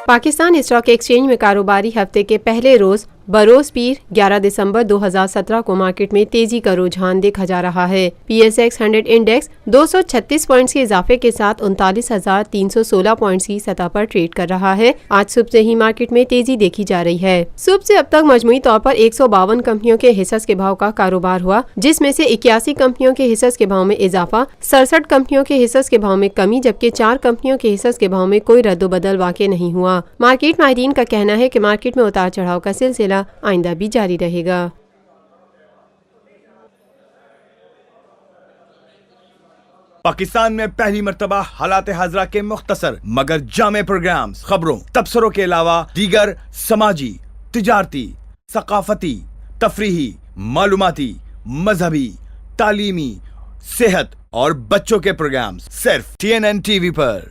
Pakistan stock exchange में कारोबारी हफ्ते के पहले रोज बरोज पीर 11 दिसंबर 2017 को मार्केट में तेजी का रुझान देखा जा रहा है। PSX 100 इंडेक्स 236 पॉइंट्स के इजाफे के साथ 39,316 पॉइंट्स की सतह पर ट्रेड कर रहा है। आज सुबह से ही मार्केट में तेजी देखी जा रही है। सुबह से अब तक मजमूई तौर पर 152 कंपनियों के हिस्सों के भाव का कारोबार हुआ, जिसमें से 81 कंपनियों के हिस्सों के भाव में इजाफा, 67 कंपनियों के हिस्सों के भाव में कमी, जबकि 4 कंपनियों के हिस्सों के भाव में कोई रद्दोबदल वाक़ई नहीं हुआ। मार्केट माहिरीन का कहना है कि मार्केट में उतार चढ़ाव का सिलसिला आइंदा भी जारी रहेगा। पाकिस्तान में पहली मर्तबा हालात हाजरा के मुख्तसर मगर जामे प्रोग्राम्स, खबरों, तबसरों के अलावा दीगर समाजी, तिजारती, सकाफती, तफरीही, मालूमाती, मजहबी, तालीमी, सेहत और बच्चों के प्रोग्राम्स सिर्फ TNN TV पर।